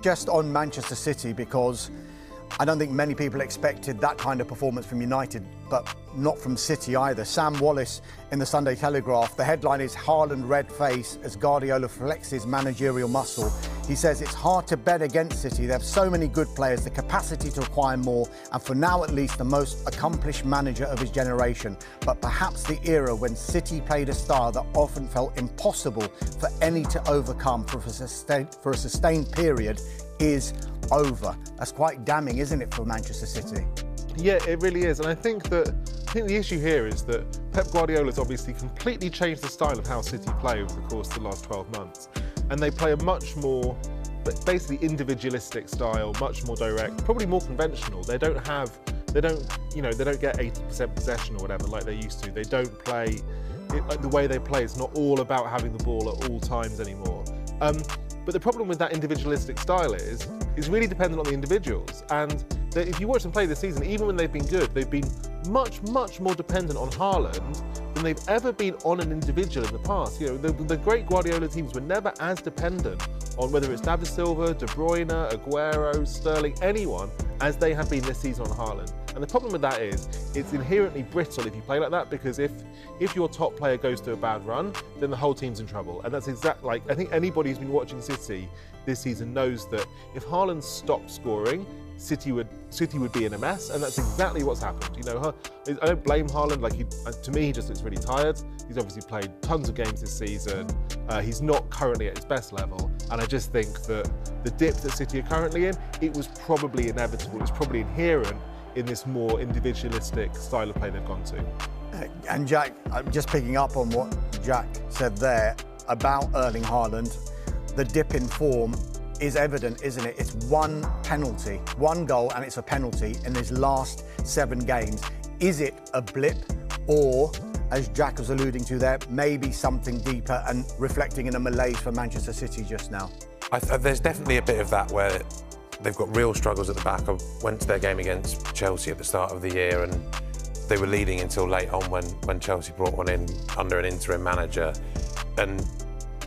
Just on Manchester City, because I don't think many people expected that kind of performance from United, but not from City either. Sam Wallace in the Sunday Telegraph, the headline is Haaland red face as Guardiola flexes managerial muscle. He says it's hard to bet against City. They have so many good players, the capacity to acquire more, and for now at least the most accomplished manager of his generation. But perhaps the era when City played a style that often felt impossible for any to overcome for a sustained period is over. That's quite damning, isn't it, for Manchester City? Yeah, it really is. And I think the issue here is that Pep Guardiola's obviously completely changed the style of how City play over the course of the last 12 months. And they play a much more, basically individualistic style, much more direct, probably more conventional. They don't get 80% possession or whatever like they used to. They don't play, like the way they play, it's not all about having the ball at all times anymore. But the problem with that individualistic style is really dependent on the individuals. And if you watch them play this season, even when they've been good, they've been much, much more dependent on Haaland than they've ever been on an individual in the past. You know, the great Guardiola teams were never as dependent on whether it's David Silva, De Bruyne, Aguero, Sterling, anyone, as they have been this season on Haaland. And the problem with that is it's inherently brittle if you play like that, because if your top player goes to a bad run, then the whole team's in trouble. And that's exactly, like, I think anybody who's been watching City this season knows that if Haaland stopped scoring, City would be in a mess, and that's exactly what's happened. You know, I don't blame Haaland. Like, to me, he just looks really tired. He's obviously played tons of games this season. He's not currently at his best level, and I just think that the dip that City are currently in, it was probably inevitable. It's probably inherent in this more individualistic style of play they've gone to. And Jack, I'm just picking up on what Jack said there about Erling Haaland. The dip in form is evident, isn't it? It's one penalty, one goal, and it's a penalty in his last 7 games. Is it a blip, or, as Jack was alluding to there, maybe something deeper and reflecting in a malaise for Manchester City just now? There's definitely a bit of that where they've got real struggles at the back. I went to their game against Chelsea at the start of the year, and they were leading until late on when Chelsea brought one in under an interim manager, and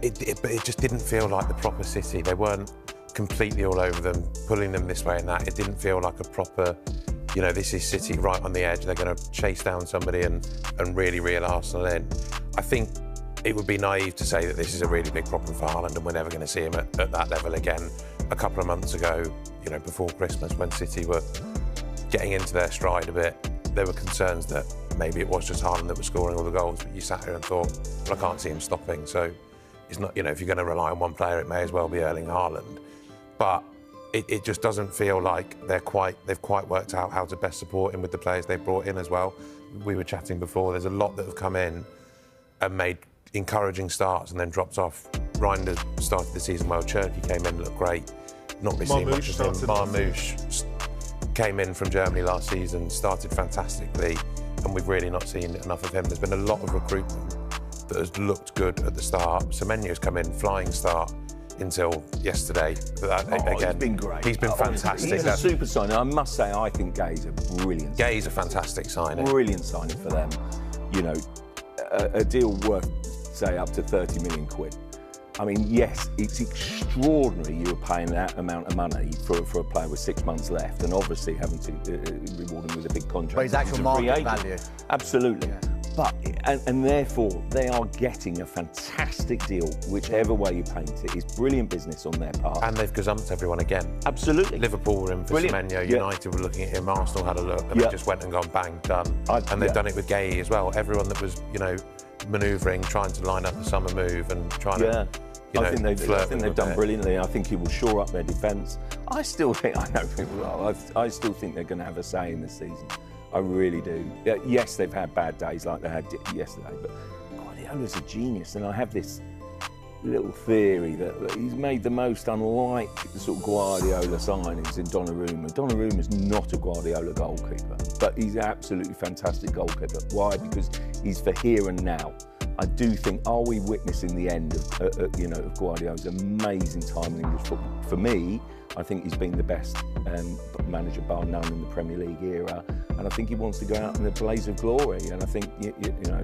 it just didn't feel like the proper City. They weren't completely all over them, pulling them this way and that. It didn't feel like a proper, you know, this is City right on the edge. They're going to chase down somebody and really reel Arsenal in. I think it would be naive to say that this is a really big problem for Haaland and we're never going to see him at that level again. A couple of months ago, you know, before Christmas, when City were getting into their stride a bit, there were concerns that maybe it was just Haaland that was scoring all the goals, but you sat here and thought, well, I can't see him stopping. So it's not, you know, if you're going to rely on one player, it may as well be Erling Haaland. But it just doesn't feel like they've quite worked out how to best support him with the players they've brought in as well. We were chatting before, there's a lot that have come in and made encouraging starts and then dropped off. Reinders started the season well, JÜRGEN came in, looked great. Not really seen much of him. Marmoush came in from Germany last season, started fantastically, and we've really not seen enough of him. There's been a lot of recruitment that has looked good at the start. Semenyo's come in, flying start, until yesterday. Again, he's been great. He's been fantastic. He's a super signing. I must say, I think Gay's a brilliant. Gay's a fantastic signing. Brilliant signing for them. You know, a deal worth, say, up to 30 million quid. I mean, yes, it's extraordinary you were paying that amount of money for a player with 6 months left, and obviously having to reward him with a big contract. But his actual market value. Absolutely. Yeah. But, and therefore, they are getting a fantastic deal, whichever way you paint it. It's brilliant business on their part. And they've gazumped everyone again. Absolutely. Liverpool were in for Semenyo, United were looking at him, Arsenal had a look, and they just went and gone, bang, done. And they've done it with Gay as well. Everyone that was, you know, manoeuvring, trying to line up a summer move and trying to, you know, I think they've done brilliantly. I think he will shore up their defence. I still think, I know people are, I still think they're going to have a say in this season. I really do. Yes, they've had bad days like they had yesterday, but Guardiola's a genius, and I have this little theory that he's made the most unlike sort of Guardiola signings in Donnarumma. Donnarumma's not a Guardiola goalkeeper, but he's an absolutely fantastic goalkeeper. Why? Because he's for here and now. I do think, are we witnessing the end of, you know, of Guardiola's amazing time in English football? For me, I think he's been the best manager bar none in the Premier League era, and I think he wants to go out in a blaze of glory. And I think, you know,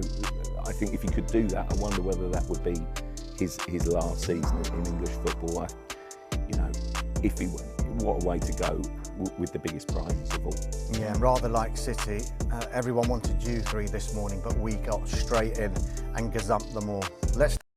I think if he could do that, I wonder whether that would be his last season in English football. You know, if he went. What a way to go with the biggest prizes of all. Yeah, rather like City, everyone wanted you three this morning, but we got straight in and gazumped them all. Let's